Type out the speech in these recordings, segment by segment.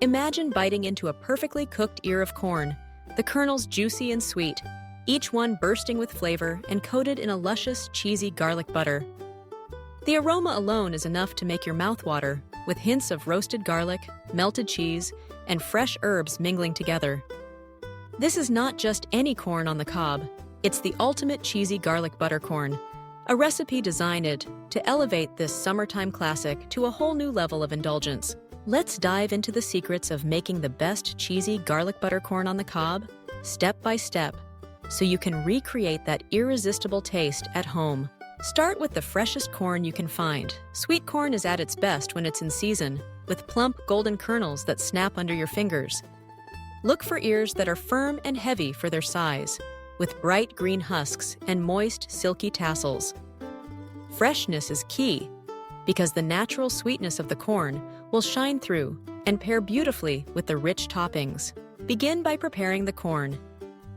Imagine biting into a perfectly cooked ear of corn, the kernels juicy and sweet, each one bursting with flavor and coated in a luscious, cheesy garlic butter. The aroma alone is enough to make your mouth water, with hints of roasted garlic, melted cheese, and fresh herbs mingling together. This is not just any corn on the cob, it's the ultimate cheesy garlic butter corn, a recipe designed to elevate this summertime classic to a whole new level of indulgence. Let's dive into the secrets of making the best cheesy garlic butter corn on the cob, step by step, so you can recreate that irresistible taste at home. Start with the freshest corn you can find. Sweet corn is at its best when it's in season, with plump golden kernels that snap under your fingers. Look for ears that are firm and heavy for their size, with bright green husks and moist, silky tassels. Freshness is key, because the natural sweetness of the corn will shine through and pair beautifully with the rich toppings. Begin by preparing the corn.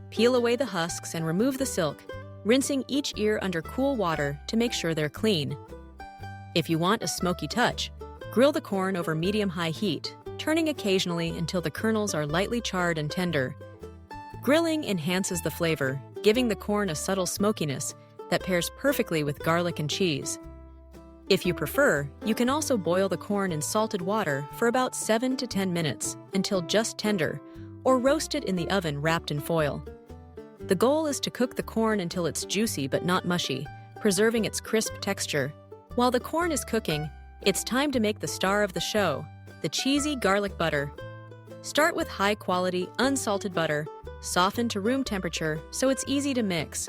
Peel away the husks and remove the silk, rinsing each ear under cool water to make sure they're clean. If you want a smoky touch, grill the corn over medium-high heat, turning occasionally until the kernels are lightly charred and tender. Grilling enhances the flavor, giving the corn a subtle smokiness that pairs perfectly with garlic and cheese. If you prefer, you can also boil the corn in salted water for about 7 to 10 minutes until just tender, or roast it in the oven wrapped in foil. The goal is to cook the corn until it's juicy but not mushy, preserving its crisp texture. While the corn is cooking, it's time to make the star of the show, the cheesy garlic butter. Start with high-quality, unsalted butter, softened to room temperature so it's easy to mix.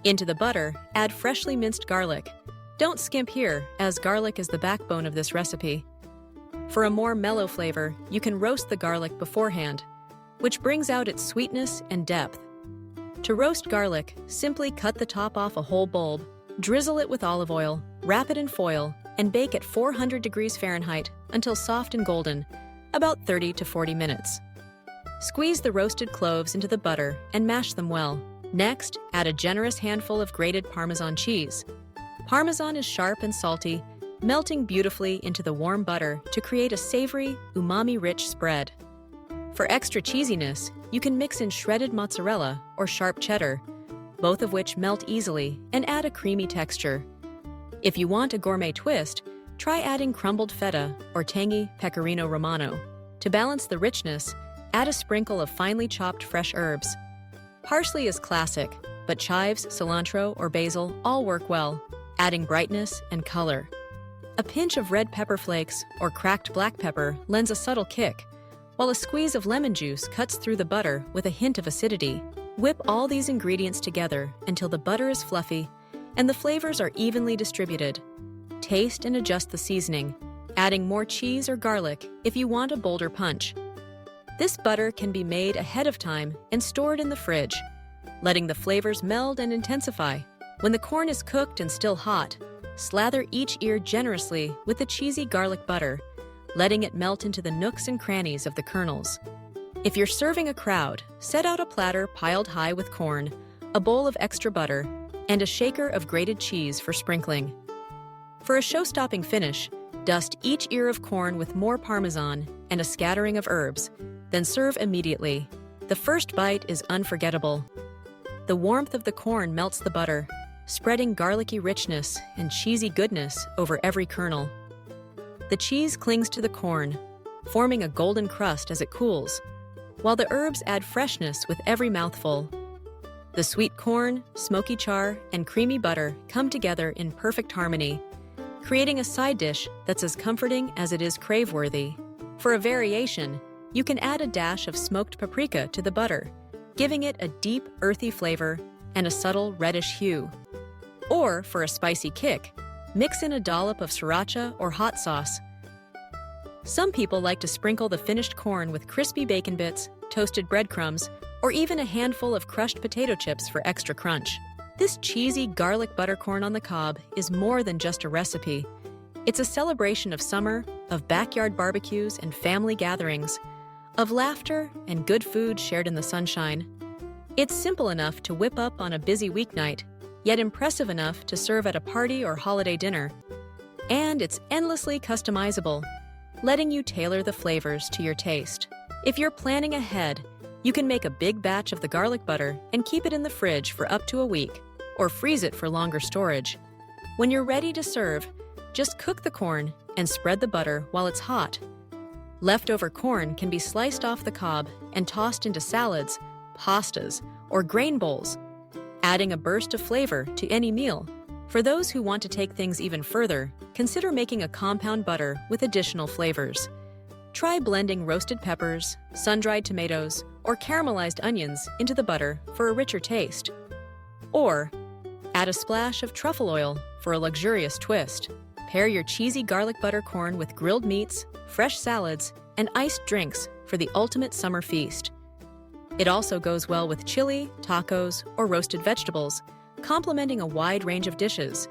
Into the butter, add freshly minced garlic. Don't skimp here, as garlic is the backbone of this recipe. For a more mellow flavor, you can roast the garlic beforehand, which brings out its sweetness and depth. To roast garlic, simply cut the top off a whole bulb, drizzle it with olive oil, wrap it in foil, and bake at 400 degrees Fahrenheit until soft and golden, about 30 to 40 minutes. Squeeze the roasted cloves into the butter and mash them well. Next, add a generous handful of grated Parmesan cheese. Parmesan is sharp and salty, melting beautifully into the warm butter to create a savory, umami-rich spread. For extra cheesiness, you can mix in shredded mozzarella or sharp cheddar, both of which melt easily and add a creamy texture. If you want a gourmet twist, try adding crumbled feta or tangy pecorino romano. To balance the richness, add a sprinkle of finely chopped fresh herbs. Parsley is classic, but chives, cilantro, or basil all work well, adding brightness and color. A pinch of red pepper flakes or cracked black pepper lends a subtle kick, while a squeeze of lemon juice cuts through the butter with a hint of acidity. Whip all these ingredients together until the butter is fluffy and the flavors are evenly distributed. Taste and adjust the seasoning, adding more cheese or garlic if you want a bolder punch. This butter can be made ahead of time and stored in the fridge, letting the flavors meld and intensify. When the corn is cooked and still hot, slather each ear generously with the cheesy garlic butter, letting it melt into the nooks and crannies of the kernels. If you're serving a crowd, set out a platter piled high with corn, a bowl of extra butter, and a shaker of grated cheese for sprinkling. For a show-stopping finish, dust each ear of corn with more Parmesan and a scattering of herbs, then serve immediately. The first bite is unforgettable. The warmth of the corn melts the butter, spreading garlicky richness and cheesy goodness over every kernel. The cheese clings to the corn, forming a golden crust as it cools, while the herbs add freshness with every mouthful. The sweet corn, smoky char, and creamy butter come together in perfect harmony, creating a side dish that's as comforting as it is crave-worthy. For a variation, you can add a dash of smoked paprika to the butter, giving it a deep, earthy flavor and a subtle reddish hue. Or, for a spicy kick, mix in a dollop of sriracha or hot sauce. Some people like to sprinkle the finished corn with crispy bacon bits, toasted breadcrumbs, or even a handful of crushed potato chips for extra crunch. This cheesy garlic butter corn on the cob is more than just a recipe. It's a celebration of summer, of backyard barbecues and family gatherings, of laughter and good food shared in the sunshine. It's simple enough to whip up on a busy weeknight, yet impressive enough to serve at a party or holiday dinner. And it's endlessly customizable. letting you tailor the flavors to your taste. If you're planning ahead, you can make a big batch of the garlic butter and keep it in the fridge for up to a week, or freeze it for longer storage. When you're ready to serve, just cook the corn and spread the butter while it's hot. Leftover corn can be sliced off the cob and tossed into salads, pastas, or grain bowls, adding a burst of flavor to any meal. For those who want to take things even further, consider making a compound butter with additional flavors. Try blending roasted peppers, sun-dried tomatoes, or caramelized onions into the butter for a richer taste. Or add a splash of truffle oil for a luxurious twist. Pair your cheesy garlic butter corn with grilled meats, fresh salads, and iced drinks for the ultimate summer feast. It also goes well with chili, tacos, or roasted vegetables, complementing a wide range of dishes.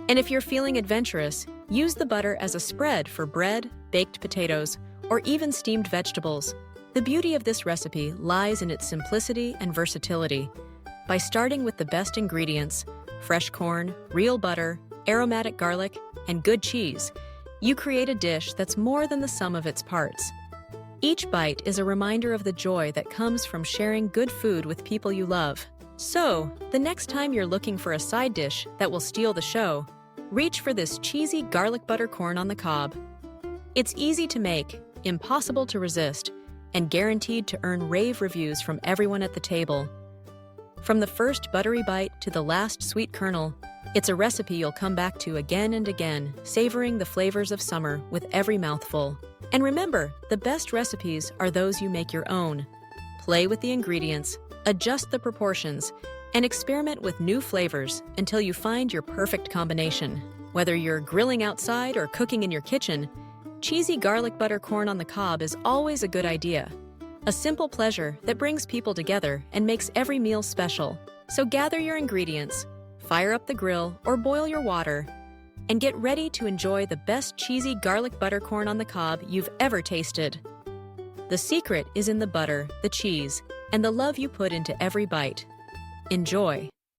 And if you're feeling adventurous, use the butter as a spread for bread, baked potatoes, or even steamed vegetables. The beauty of this recipe lies in its simplicity and versatility. By starting with the best ingredients, fresh corn, real butter, aromatic garlic, and good cheese, you create a dish that's more than the sum of its parts. Each bite is a reminder of the joy that comes from sharing good food with people you love. So, the next time you're looking for a side dish that will steal the show, reach for this cheesy garlic butter corn on the cob. It's easy to make, impossible to resist, and guaranteed to earn rave reviews from everyone at the table. From the first buttery bite to the last sweet kernel, it's a recipe you'll come back to again and again, savoring the flavors of summer with every mouthful. And remember, the best recipes are those you make your own. Play with the ingredients, adjust the proportions, and experiment with new flavors until you find your perfect combination. Whether you're grilling outside or cooking in your kitchen, cheesy garlic butter corn on the cob is always a good idea. A simple pleasure that brings people together and makes every meal special. So gather your ingredients, fire up the grill or boil your water, and get ready to enjoy the best cheesy garlic butter corn on the cob you've ever tasted. The secret is in the butter, the cheese, and the love you put into every bite. Enjoy!